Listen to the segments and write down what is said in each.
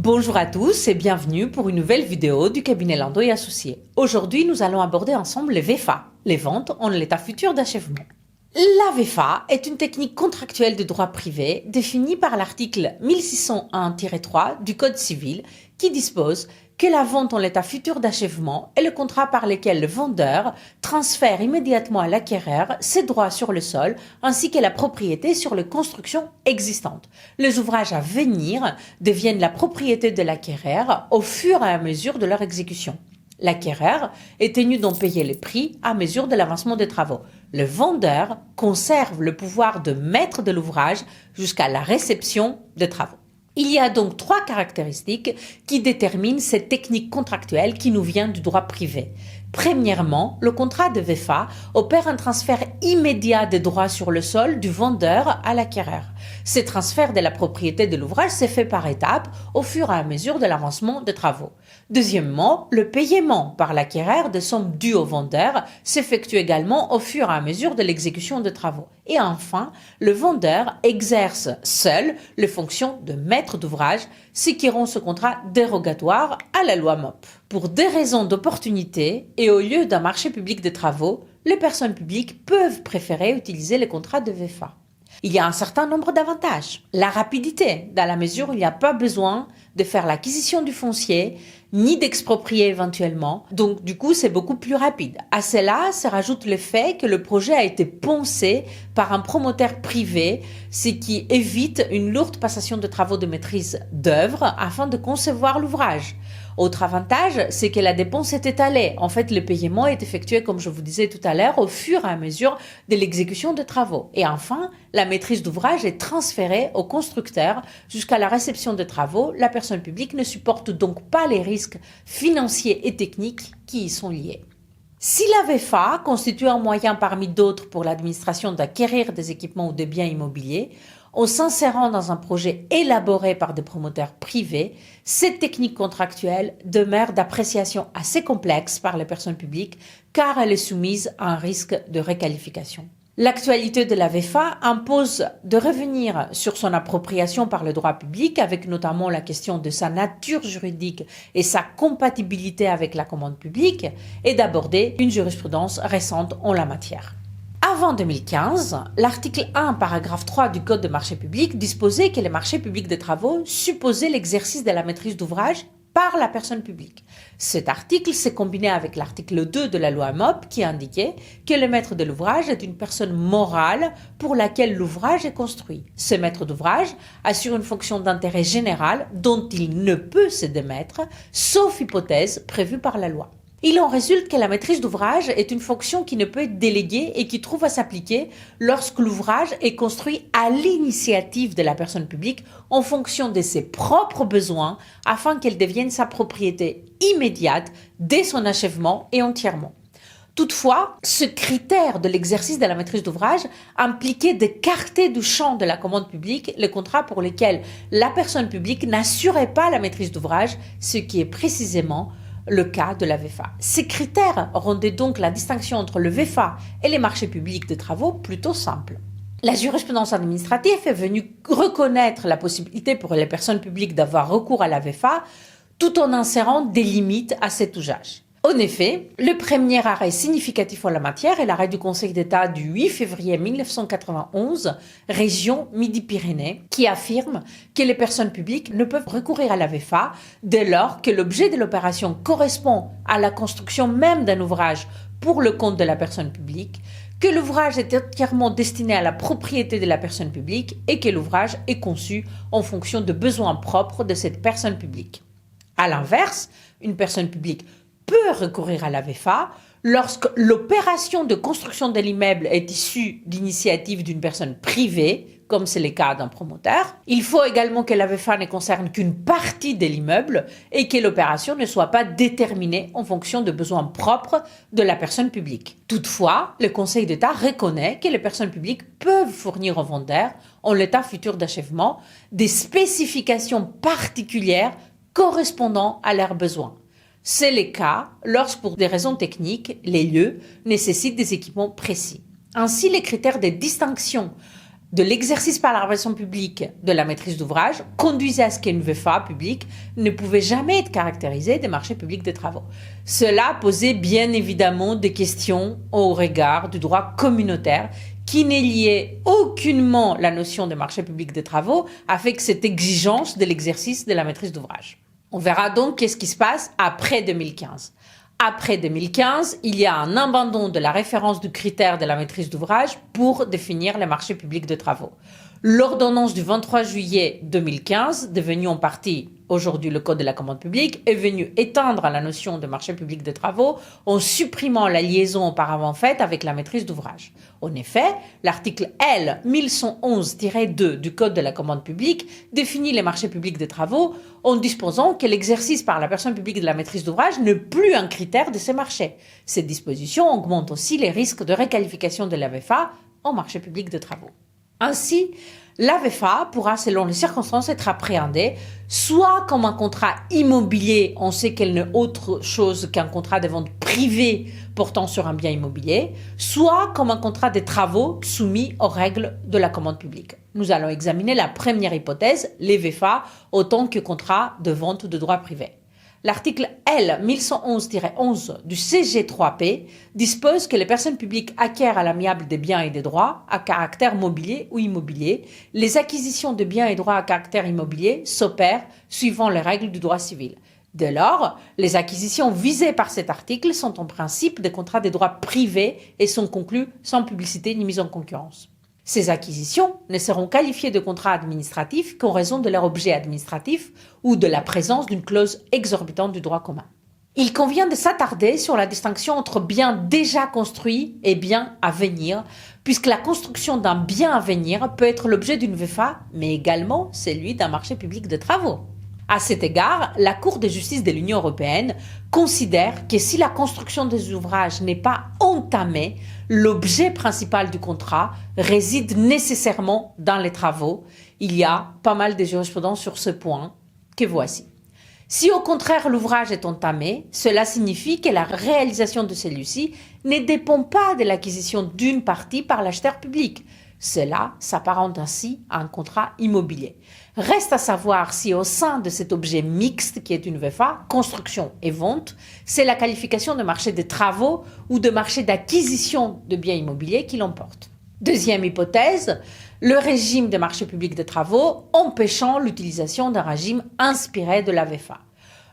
Bonjour à tous et bienvenue pour une nouvelle vidéo du cabinet Landau et Associés. Aujourd'hui, nous allons aborder ensemble les VFA, les ventes en l'état futur d'achèvement. La VFA est une technique contractuelle de droit privé définie par l'article 1601-3 du Code civil qui dispose que la vente en l'état futur d'achèvement est le contrat par lequel le vendeur transfère immédiatement à l'acquéreur ses droits sur le sol ainsi que la propriété sur les constructions existantes. Les ouvrages à venir deviennent la propriété de l'acquéreur au fur et à mesure de leur exécution. L'acquéreur est tenu d'en payer les prix à mesure de l'avancement des travaux. Le vendeur conserve le pouvoir de maître de l'ouvrage jusqu'à la réception des travaux. Il y a donc trois caractéristiques qui déterminent cette technique contractuelle qui nous vient du droit privé. Premièrement, le contrat de VFA opère un transfert immédiat des droits sur le sol du vendeur à l'acquéreur. Ce transfert de la propriété de l'ouvrage s'est fait par étapes au fur et à mesure de l'avancement des travaux. Deuxièmement, le paiement par l'acquéreur des sommes dues au vendeur s'effectue également au fur et à mesure de l'exécution des travaux. Et enfin, le vendeur exerce seul les fonctions de maître d'ouvrage, ce qui rend ce contrat dérogatoire à la loi MOP. Pour des raisons d'opportunité et au lieu d'un marché public des travaux, les personnes publiques peuvent préférer utiliser les contrats de VFA. Il y a un certain nombre d'avantages. La rapidité, dans la mesure où il n'y a pas besoin de faire l'acquisition du foncier, ni d'exproprier éventuellement. Donc, du coup, c'est beaucoup plus rapide. À cela se rajoute le fait que le projet a été poncé par un promoteur privé, ce qui évite une lourde passation de travaux de maîtrise d'œuvre afin de concevoir l'ouvrage. Autre avantage, c'est que la dépense est étalée. En fait, le paiement est effectué, comme je vous disais tout à l'heure, au fur et à mesure de l'exécution des travaux. Et enfin, la maîtrise d'ouvrage est transférée au constructeur jusqu'à la réception des travaux. La personne publique ne supporte donc pas les risques financiers et techniques qui y sont liés. Si la VFA constitue un moyen parmi d'autres pour l'administration d'acquérir des équipements ou des biens immobiliers, en s'insérant dans un projet élaboré par des promoteurs privés, cette technique contractuelle demeure d'appréciation assez complexe par les personnes publiques car elle est soumise à un risque de requalification. L'actualité de la VFA impose de revenir sur son appropriation par le droit public avec notamment la question de sa nature juridique et sa compatibilité avec la commande publique et d'aborder une jurisprudence récente en la matière. Avant 2015, l'article 1, paragraphe 3 du Code des marchés publics disposait que les marchés publics des travaux supposaient l'exercice de la maîtrise d'ouvrage par la personne publique. Cet article s'est combiné avec l'article 2 de la loi MOP qui indiquait que le maître de l'ouvrage est une personne morale pour laquelle l'ouvrage est construit. Ce maître d'ouvrage assure une fonction d'intérêt général dont il ne peut se démettre, sauf hypothèse prévue par la loi. Il en résulte que la maîtrise d'ouvrage est une fonction qui ne peut être déléguée et qui trouve à s'appliquer lorsque l'ouvrage est construit à l'initiative de la personne publique en fonction de ses propres besoins afin qu'elle devienne sa propriété immédiate dès son achèvement et entièrement. Toutefois, ce critère de l'exercice de la maîtrise d'ouvrage impliquait d'écarter du champ de la commande publique les contrats pour lesquels la personne publique n'assurait pas la maîtrise d'ouvrage, ce qui est précisément le cas de la VFA. Ces critères rendaient donc la distinction entre le VFA et les marchés publics de travaux plutôt simple. La jurisprudence administrative est venue reconnaître la possibilité pour les personnes publiques d'avoir recours à la VFA tout en insérant des limites à cet usage. En effet, le premier arrêt significatif en la matière est l'arrêt du Conseil d'État du 8 février 1991, région Midi-Pyrénées, qui affirme que les personnes publiques ne peuvent recourir à la VFA dès lors que l'objet de l'opération correspond à la construction même d'un ouvrage pour le compte de la personne publique, que l'ouvrage est entièrement destiné à la propriété de la personne publique et que l'ouvrage est conçu en fonction de besoins propres de cette personne publique. À l'inverse, une personne publique peut recourir à la VFA lorsque l'opération de construction de l'immeuble est issue d'initiative d'une personne privée, comme c'est le cas d'un promoteur. Il faut également que la VFA ne concerne qu'une partie de l'immeuble et que l'opération ne soit pas déterminée en fonction de besoins propres de la personne publique. Toutefois, le Conseil d'État reconnaît que les personnes publiques peuvent fournir aux vendeurs, en l'état futur d'achèvement, des spécifications particulières correspondant à leurs besoins. C'est le cas lorsque, pour des raisons techniques, les lieux nécessitent des équipements précis. Ainsi, les critères de distinction de l'exercice par la personne publique de la maîtrise d'ouvrage conduisait à ce qu'une VFA publique ne pouvait jamais être caractérisée des marchés publics des travaux. Cela posait bien évidemment des questions au regard du droit communautaire qui n'est lié aucunement la notion de marché public des travaux avec cette exigence de l'exercice de la maîtrise d'ouvrage. On verra donc qu'est-ce qui se passe après 2015. Après 2015, il y a un abandon de la référence du critère de la maîtrise d'ouvrage pour définir les marchés publics de travaux. L'ordonnance du 23 juillet 2015, devenue en partie aujourd'hui le Code de la commande publique, est venue étendre la notion de marché public de travaux en supprimant la liaison auparavant faite avec la maîtrise d'ouvrage. En effet, l'article L 1111-2 du Code de la commande publique définit les marchés publics de travaux en disposant que l'exercice par la personne publique de la maîtrise d'ouvrage n'est plus un critère de ces marchés. Cette disposition augmente aussi les risques de requalification de la VFA en marché public de travaux. Ainsi, la VFA pourra, selon les circonstances, être appréhendée soit comme un contrat immobilier, on sait qu'elle n'est autre chose qu'un contrat de vente privé portant sur un bien immobilier, soit comme un contrat de travaux soumis aux règles de la commande publique. Nous allons examiner la première hypothèse, les VFA, autant que contrat de vente de droit privé. L'article L 1111-11 du CG3P dispose que les personnes publiques acquièrent à l'amiable des biens et des droits à caractère mobilier ou immobilier. Les acquisitions de biens et droits à caractère immobilier s'opèrent suivant les règles du droit civil. Dès lors, les acquisitions visées par cet article sont en principe des contrats de droit privés et sont conclus sans publicité ni mise en concurrence. Ces acquisitions ne seront qualifiées de contrats administratifs qu'en raison de leur objet administratif ou de la présence d'une clause exorbitante du droit commun. Il convient de s'attarder sur la distinction entre biens déjà construits et biens à venir, puisque la construction d'un bien à venir peut être l'objet d'une VFA, mais également celui d'un marché public de travaux. À cet égard, la Cour de justice de l'Union européenne considère que si la construction des ouvrages n'est pas entamée, l'objet principal du contrat réside nécessairement dans les travaux. Il y a pas mal de jurisprudence sur ce point que voici. Si au contraire l'ouvrage est entamé, cela signifie que la réalisation de celui-ci ne dépend pas de l'acquisition d'une partie par l'acheteur public. Cela s'apparente ainsi à un contrat immobilier. Reste à savoir si au sein de cet objet mixte qui est une VFA, construction et vente, c'est la qualification de marché de travaux ou de marché d'acquisition de biens immobiliers qui l'emporte. Deuxième hypothèse, le régime des marchés publics de travaux empêchant l'utilisation d'un régime inspiré de la VFA.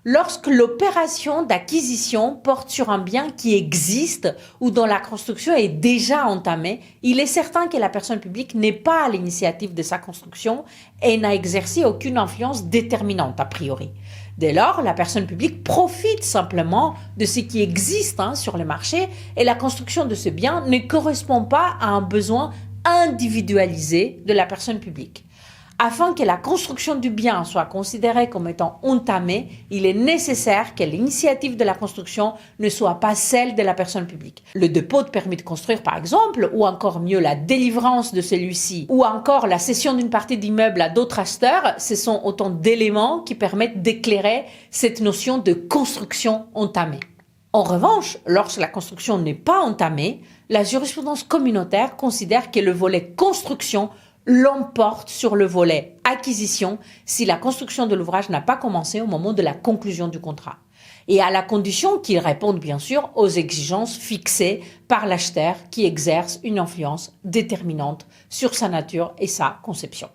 Lorsque l'opération d'acquisition porte sur un bien qui existe ou dont la construction est déjà entamée, il est certain que la personne publique n'est pas à l'initiative de sa construction et n'a exercé aucune influence déterminante a priori. Dès lors, la personne publique profite simplement de ce qui existe sur le marché et la construction de ce bien ne correspond pas à un besoin individualisé de la personne publique. Afin que la construction du bien soit considérée comme étant entamée, il est nécessaire que l'initiative de la construction ne soit pas celle de la personne publique. Le dépôt de permis de construire, par exemple, ou encore mieux la délivrance de celui-ci, ou encore la cession d'une partie d'immeuble à d'autres acheteurs, ce sont autant d'éléments qui permettent d'éclairer cette notion de construction entamée. En revanche, lorsque la construction n'est pas entamée, la jurisprudence communautaire considère que le volet construction l'emporte sur le volet acquisition si la construction de l'ouvrage n'a pas commencé au moment de la conclusion du contrat. Et à la condition qu'il réponde bien sûr aux exigences fixées par l'acheteur qui exerce une influence déterminante sur sa nature et sa conception.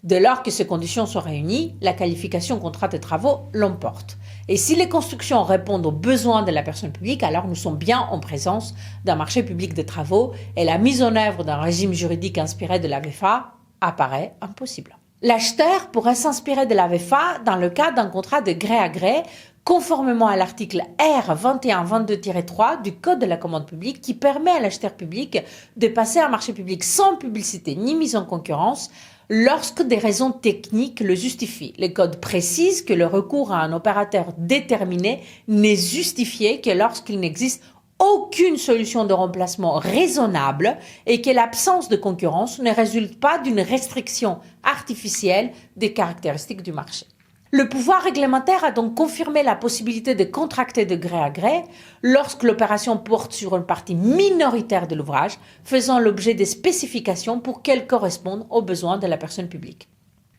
Dès lors que ces conditions sont réunies, la qualification contrat de travaux l'emporte. Et si les constructions répondent aux besoins de la personne publique, alors nous sommes bien en présence d'un marché public de travaux et la mise en œuvre d'un régime juridique inspiré de la VFA apparaît impossible. L'acheteur pourrait s'inspirer de la VFA dans le cas d'un contrat de gré à gré, conformément à l'article R 2122-3 du Code de la commande publique qui permet à l'acheteur public de passer un marché public sans publicité ni mise en concurrence lorsque des raisons techniques le justifient. Le code précise que le recours à un opérateur déterminé n'est justifié que lorsqu'il n'existe aucune solution de remplacement raisonnable et que l'absence de concurrence ne résulte pas d'une restriction artificielle des caractéristiques du marché. Le pouvoir réglementaire a donc confirmé la possibilité de contracter de gré à gré lorsque l'opération porte sur une partie minoritaire de l'ouvrage, faisant l'objet des spécifications pour qu'elles correspondent aux besoins de la personne publique.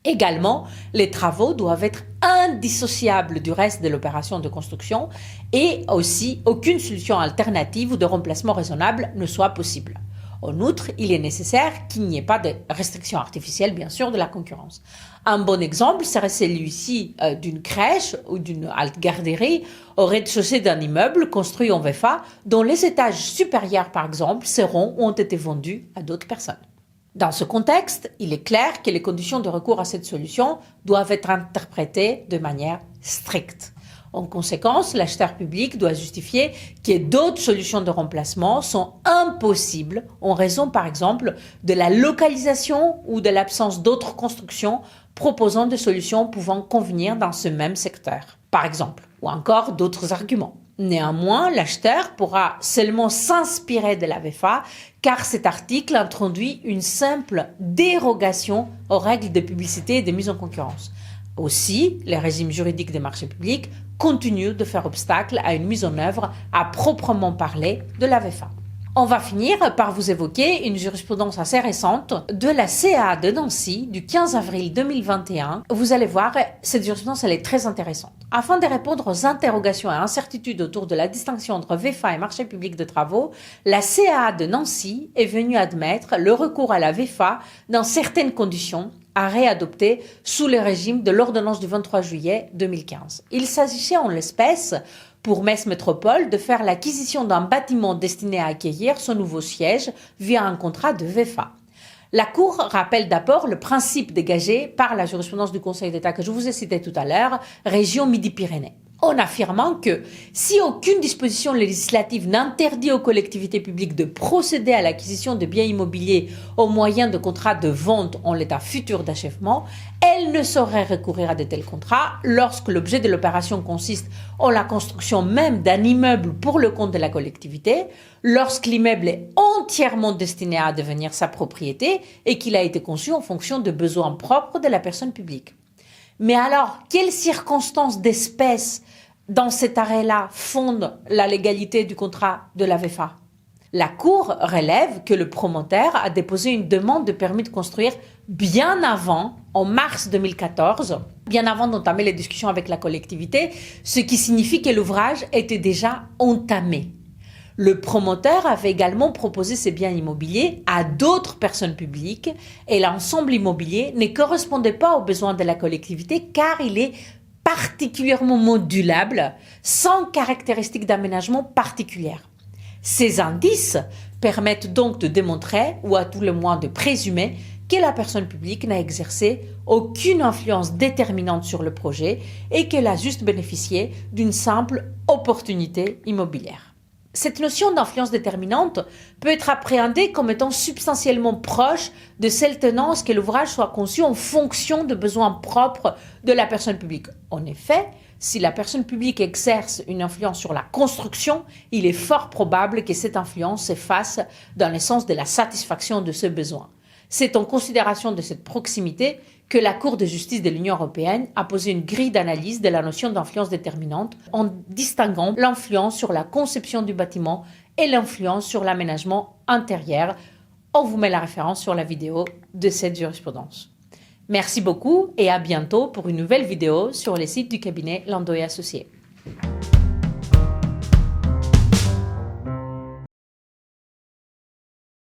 Également, les travaux doivent être indissociables du reste de l'opération de construction et aussi aucune solution alternative ou de remplacement raisonnable ne soit possible. En outre, il est nécessaire qu'il n'y ait pas de restriction artificielle, bien sûr, de la concurrence. Un bon exemple serait celui-ci d'une crèche ou d'une halte garderie au rez-de-chaussée d'un immeuble construit en VFA dont les étages supérieurs, par exemple, seront ou ont été vendus à d'autres personnes. Dans ce contexte, il est clair que les conditions de recours à cette solution doivent être interprétées de manière stricte. En conséquence, l'acheteur public doit justifier que d'autres solutions de remplacement sont impossibles en raison, par exemple, de la localisation ou de l'absence d'autres constructions proposant des solutions pouvant convenir dans ce même secteur, par exemple, ou encore d'autres arguments. Néanmoins, l'acheteur pourra seulement s'inspirer de la VFA car cet article introduit une simple dérogation aux règles de publicité et de mise en concurrence. Aussi, les régimes juridiques des marchés publics continuent de faire obstacle à une mise en œuvre à proprement parler de la VFA. On va finir par vous évoquer une jurisprudence assez récente de la CA de Nancy du 15 avril 2021. Vous allez voir, cette jurisprudence elle est très intéressante. Afin de répondre aux interrogations et incertitudes autour de la distinction entre VFA et marché public de travaux, la CA de Nancy est venue admettre le recours à la VFA dans certaines conditions à réadopter sous le régime de l'ordonnance du 23 juillet 2015. Il s'agissait en l'espèce pour Metz Métropole de faire l'acquisition d'un bâtiment destiné à accueillir son nouveau siège via un contrat de VFA. La Cour rappelle d'abord le principe dégagé par la jurisprudence du Conseil d'État que je vous ai cité tout à l'heure, région Midi-Pyrénées, en affirmant que si aucune disposition législative n'interdit aux collectivités publiques de procéder à l'acquisition de biens immobiliers au moyen de contrats de vente en l'état futur d'achèvement, elles ne sauraient recourir à de tels contrats lorsque l'objet de l'opération consiste en la construction même d'un immeuble pour le compte de la collectivité, lorsque l'immeuble est entièrement destiné à devenir sa propriété et qu'il a été conçu en fonction de besoins propres de la personne publique. Mais alors, quelles circonstances d'espèce dans cet arrêt-là fondent la légalité du contrat de la VFA? La Cour relève que le promoteur a déposé une demande de permis de construire bien avant, en mars 2014, bien avant d'entamer les discussions avec la collectivité, ce qui signifie que l'ouvrage était déjà entamé. Le promoteur avait également proposé ses biens immobiliers à d'autres personnes publiques et l'ensemble immobilier ne correspondait pas aux besoins de la collectivité car il est particulièrement modulable, sans caractéristiques d'aménagement particulières. Ces indices permettent donc de démontrer, ou à tout le moins de présumer, que la personne publique n'a exercé aucune influence déterminante sur le projet et qu'elle a juste bénéficié d'une simple opportunité immobilière. Cette notion d'influence déterminante peut être appréhendée comme étant substantiellement proche de celle tenant à ce que l'ouvrage soit conçu en fonction de besoins propres de la personne publique. En effet, si la personne publique exerce une influence sur la construction, il est fort probable que cette influence s'efface dans le sens de la satisfaction de ce besoin. C'est en considération de cette proximité que la Cour de justice de l'Union européenne a posé une grille d'analyse de la notion d'influence déterminante en distinguant l'influence sur la conception du bâtiment et l'influence sur l'aménagement intérieur. On vous met la référence sur la vidéo de cette jurisprudence. Merci beaucoup et à bientôt pour une nouvelle vidéo sur les sites du cabinet Landau & Associés.